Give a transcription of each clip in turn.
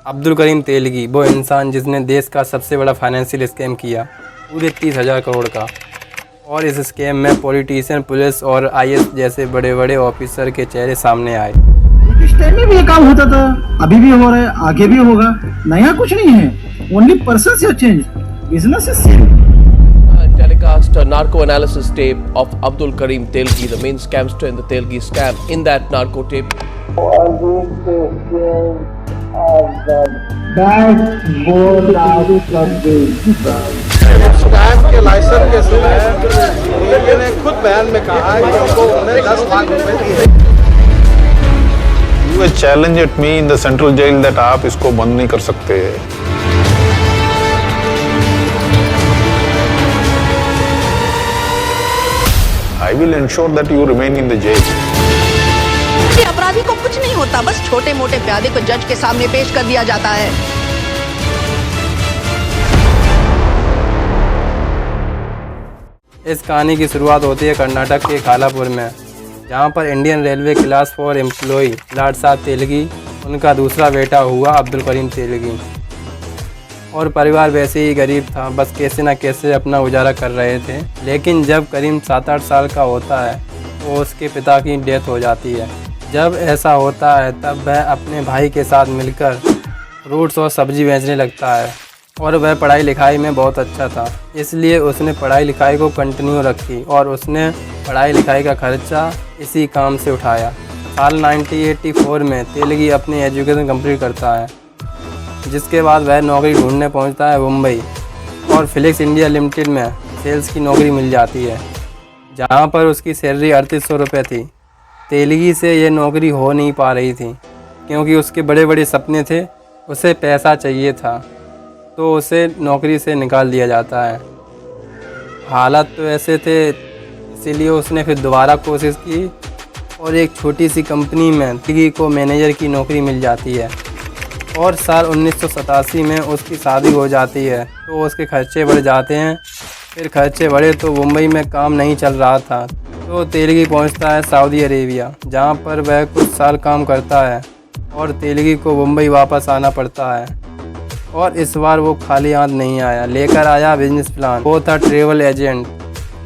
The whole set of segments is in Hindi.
अब्दुल करीम तेलगी वो इंसान जिसने देश का सबसे बड़ा फाइनेंशियल स्कैम किया, पूरे 30,000 करोड़ का। और इस स्कैम में पॉलिटिशियन, पुलिस और आईएएस जैसे बड़े बड़े ऑफिसर के चेहरे सामने आए। इस टाइम में भी ये काम होता था, अभी भी हो रहा है, आगे भी होगा। नया कुछ नहीं है, ओनली पर्सन से change, business is same. Telecast a narco analysis tape of Abdul Karim Telgi, the main scamster in the Telgi scam. In that narco tape, scam के लाइसेंस के समय तेलगी ने खुद बयान में कहा है कि उनको उन्हें 10 लाख रुपए दिए। You challenge at me in the central jail that आप इसको बंद नहीं कर सकते। I will ensure that you remain in the jail. अपराधी को कुछ नहीं होता, बस छोटे मोटे प्यादे को जज के सामने पेश कर दिया जाता है। इस कहानी की शुरुआत होती है कर्नाटक के खालापुर में, जहां पर इंडियन रेलवे क्लास 4 एम्प्लॉई लाड साहब तेलगी, उनका दूसरा बेटा हुआ अब्दुल करीम तेलगी। और परिवार वैसे ही गरीब था, बस कैसे न कैसे अपना गुजारा कर रहे थे। लेकिन जब करीम 7-8 साल का होता है तो उसके पिता की डेथ हो जाती है। जब ऐसा होता है तब वह अपने भाई के साथ मिलकर फ्रूट्स और सब्जी बेचने लगता है। और वह पढ़ाई लिखाई में बहुत अच्छा था, इसलिए उसने पढ़ाई लिखाई को कंटिन्यू रखी और उसने पढ़ाई लिखाई का खर्चा इसी काम से उठाया। साल 1984 में तेलगी अपनी एजुकेशन कंप्लीट करता है, जिसके बाद वह नौकरी ढूंढने पहुंचता है मुंबई और फिलिप्स इंडिया लिमिटेड में सेल्स की नौकरी मिल जाती है, जहां पर उसकी सैलरी 3800 रुपये थी। तेलगी से ये नौकरी हो नहीं पा रही थी क्योंकि उसके बड़े बड़े सपने थे, उसे पैसा चाहिए था, तो उसे नौकरी से निकाल दिया जाता है। हालात तो ऐसे थे, इसीलिए उसने फिर दोबारा कोशिश की और एक छोटी सी कंपनी में तेलगी को मैनेजर की नौकरी मिल जाती है। और साल 1987 में उसकी शादी हो जाती है, तो उसके खर्चे बढ़ जाते हैं। फिर खर्चे बढ़े तो मुंबई में काम नहीं चल रहा था, तो तेलगी पहुंचता है सऊदी अरेबिया, जहां पर वह कुछ साल काम करता है और तेलगी को मुंबई वापस आना पड़ता है। और इस बार वो खाली हाथ नहीं आया, लेकर आया बिजनेस प्लान। वो था ट्रैवल एजेंट,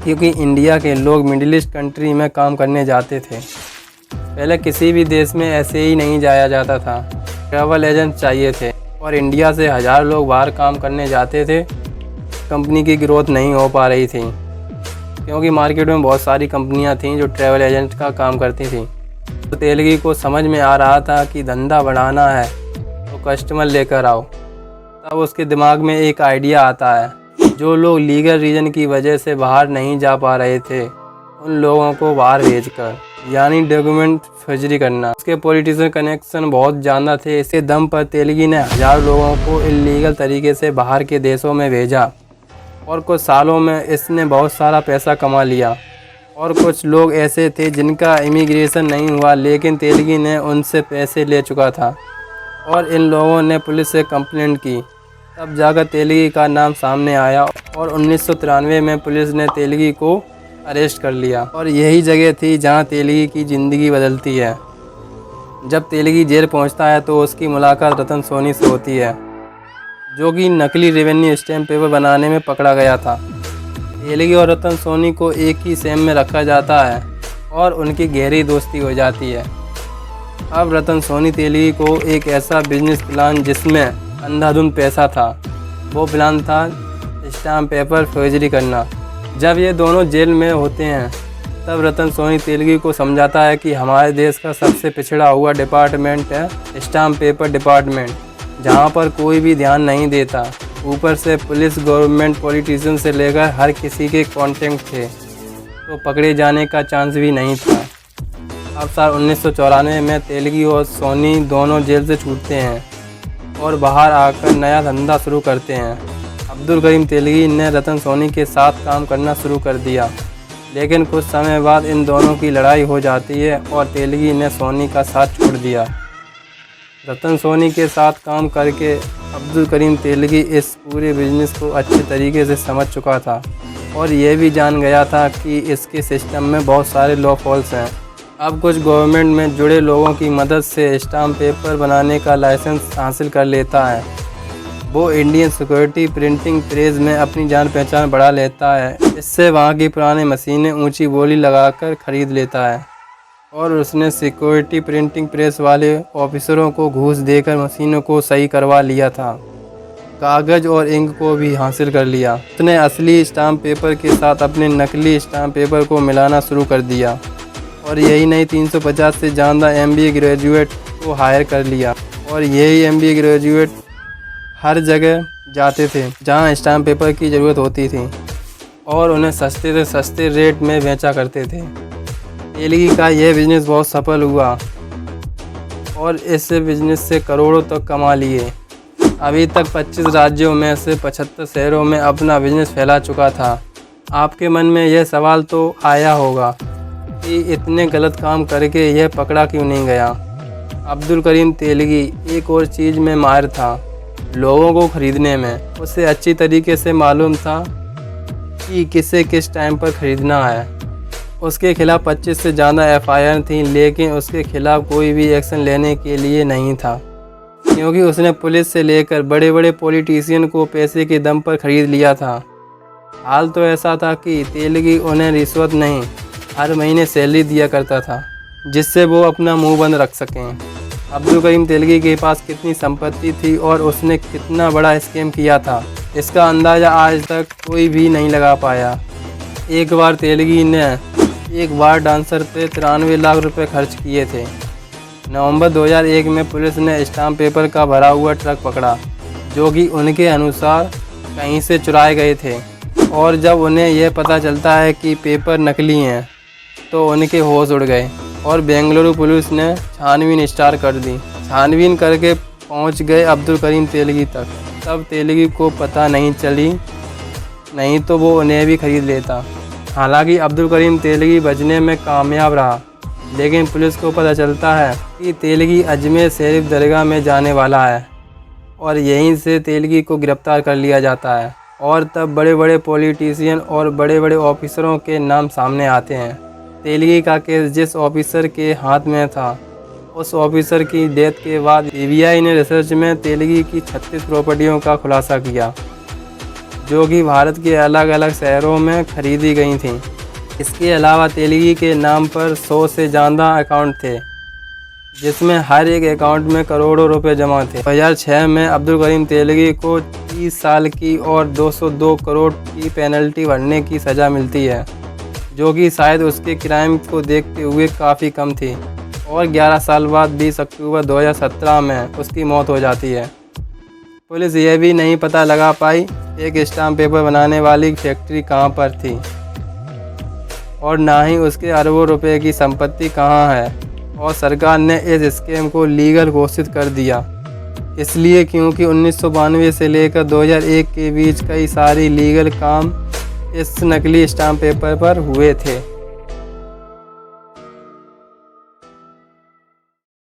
क्योंकि इंडिया के लोग मिडिल ईस्ट कंट्री में काम करने जाते थे। पहले किसी भी देश में ऐसे ही नहीं जाया जाता था, ट्रैवल एजेंट चाहिए थे। और इंडिया से 1000 लोग बाहर काम करने जाते थे। कंपनी की ग्रोथ नहीं हो पा रही थी, क्योंकि मार्केट में बहुत सारी कंपनियां थीं जो ट्रैवल एजेंट का काम करती थीं। तो तेलगी को समझ में आ रहा था कि धंधा बढ़ाना है तो कस्टमर लेकर आओ। तब उसके दिमाग में एक आइडिया आता है, जो लोग लीगल रीज़न की वजह से बाहर नहीं जा पा रहे थे, उन लोगों को बाहर भेजकर, यानी डॉक्यूमेंट फर्जरी करना। उसके पॉलिटिशियन कनेक्शन बहुत ज़्यादा थे, इसके दम पर तेलगी ने 1000 लोगों को इलीगल तरीके से बाहर के देशों में भेजा और कुछ सालों में इसने बहुत सारा पैसा कमा लिया। और कुछ लोग ऐसे थे जिनका इमिग्रेशन नहीं हुआ, लेकिन तेलगी ने उनसे पैसे ले चुका था और इन लोगों ने पुलिस से कंप्लेंट की। तब जाकर तेलगी का नाम सामने आया और 1993 में पुलिस ने तेलगी को अरेस्ट कर लिया। और यही जगह थी जहां तेलगी की ज़िंदगी बदलती है। जब तेलगी जेल पहुंचता है तो उसकी मुलाकात रतन सोनी से होती है, जो कि नकली रेवेन्यू स्टैम्प पेपर बनाने में पकड़ा गया था। तेलगी और रतन सोनी को एक ही सेम में रखा जाता है और उनकी गहरी दोस्ती हो जाती है। अब रतन सोनी तेलगी को एक ऐसा बिजनेस प्लान जिसमें अंधाधुंध पैसा था, वो प्लान था स्टैम्प पेपर फर्जरी करना। जब ये दोनों जेल में होते हैं तब रतन सोनी तेलगी को समझाता है कि हमारे देश का सबसे पिछड़ा हुआ डिपार्टमेंट है स्टैम्प पेपर डिपार्टमेंट, जहाँ पर कोई भी ध्यान नहीं देता। ऊपर से पुलिस, गवर्नमेंट, पॉलिटिशियन से लेकर हर किसी के कॉन्टेक्ट थे, तो पकड़े जाने का चांस भी नहीं था। अब साल 1994 में तेलगी और सोनी दोनों जेल से छूटते हैं और बाहर आकर नया धंधा शुरू करते हैं। अब्दुल करीम तेलगी ने रतन सोनी के साथ काम करना शुरू कर दिया, लेकिन कुछ समय बाद इन दोनों की लड़ाई हो जाती है और तेलगी ने सोनी का साथ छोड़ दिया। रतन सोनी के साथ काम करके अब्दुल करीम तेलगी इस पूरे बिजनेस को अच्छे तरीके से समझ चुका था और यह भी जान गया था कि इसके सिस्टम में बहुत सारे लॉ फॉल्स हैं अब कुछ गवर्नमेंट में जुड़े लोगों की मदद से स्टाम्प पेपर बनाने का लाइसेंस हासिल कर लेता है। वो इंडियन सिक्योरिटी प्रिंटिंग प्रेस में अपनी जान पहचान बढ़ा लेता है। इससे वहाँ की पुरानी मशीनें ऊंची बोली लगाकर खरीद लेता है और उसने सिक्योरिटी प्रिंटिंग प्रेस वाले ऑफिसरों को घूस देकर मशीनों को सही करवा लिया था। कागज़ और इंक को भी हासिल कर लिया। उसने असली स्टाम्प पेपर के साथ अपने नकली स्टाम्प पेपर को मिलाना शुरू कर दिया और यही नहीं 350 से ज़्यादा MBA ग्रेजुएट को हायर कर लिया और यही MBA ग्रेजुएट हर जगह जाते थे जहां स्टाम्प पेपर की ज़रूरत होती थी और उन्हें सस्ते से सस्ते रेट में बेचा करते थे। तेलगी का यह बिज़नेस बहुत सफल हुआ और इस बिज़नेस से करोड़ों तक कमा लिए। अभी तक 25 राज्यों में से 75 शहरों में अपना बिज़नेस फैला चुका था। आपके मन में यह सवाल तो आया होगा कि इतने गलत काम करके यह पकड़ा क्यों नहीं गया। अब्दुल करीम तेलगी एक और चीज़ में माहिर था, लोगों को ख़रीदने में। उसे अच्छी तरीके से मालूम था कि किसे किस टाइम पर ख़रीदना है। उसके खिलाफ़ 25 से ज़्यादा FIR थी, लेकिन उसके खिलाफ़ कोई भी एक्शन लेने के लिए नहीं था, क्योंकि उसने पुलिस से लेकर बड़े बड़े पॉलिटिशियन को पैसे के दम पर ख़रीद लिया था। हाल तो ऐसा था कि तेलगी उन्हें रिश्वत नहीं, हर महीने सैलरी दिया करता था, जिससे वो अपना मुंह बंद रख सकें। अब्दुल करीम तेलगी के पास कितनी संपत्ति थी और उसने कितना बड़ा स्कैम किया था, इसका अंदाज़ा आज तक कोई भी नहीं लगा पाया। एक बार तेलगी ने एक बार डांसर पे 93 लाख रुपए खर्च किए थे। नवंबर 2001 में पुलिस ने स्टाम्प पेपर का भरा हुआ ट्रक पकड़ा, जो कि उनके अनुसार कहीं से चुराए गए थे, और जब उन्हें यह पता चलता है कि पेपर नकली हैं तो उनके होश उड़ गए और बेंगलुरु पुलिस ने छानबीन स्टार्ट कर दी। छानबीन करके पहुंच गए अब्दुल करीम तेलगी तक। तब तेलगी को पता नहीं चली, नहीं तो वो उन्हें भी खरीद लेता। हालांकि अब्दुल करीम तेलगी बचने में कामयाब रहा, लेकिन पुलिस को पता चलता है कि तेलगी अजमेर शरीफ दरगाह में जाने वाला है और यहीं से तेलगी को गिरफ्तार कर लिया जाता है। और तब बड़े बड़े पॉलिटिशियन और बड़े बड़े ऑफिसरों के नाम सामने आते हैं। तेलगी का केस जिस ऑफिसर के हाथ में था, उस ऑफिसर की डेथ के बाद CBI ने रिसर्च में तेलगी की 36 प्रॉपर्टियों का खुलासा किया, जो कि भारत के अलग अलग शहरों में खरीदी गई थीं। इसके अलावा तेलगी के नाम पर 100 से ज़्यादा अकाउंट थे, जिसमें हर एक अकाउंट में करोड़ों रुपए जमा थे। 2006 में अब्दुल करीम तेलगी को 30 साल की और 202 करोड़ की पेनल्टी भरने की सज़ा मिलती है, जो कि शायद उसके क्राइम को देखते हुए काफ़ी कम थी। और 11 साल बाद 20 अक्टूबर 2017 में उसकी मौत हो जाती है। पुलिस ये भी नहीं पता लगा पाई एक स्टाम्प पेपर बनाने वाली फैक्ट्री कहाँ पर थी और ना ही उसके अरबों रुपए की संपत्ति कहाँ है। और सरकार ने इस स्कैम को लीगल घोषित कर दिया, इसलिए क्योंकि 1992 से लेकर 2001 के बीच कई सारी लीगल काम इस नकली स्टाम्प पेपर पर हुए थे।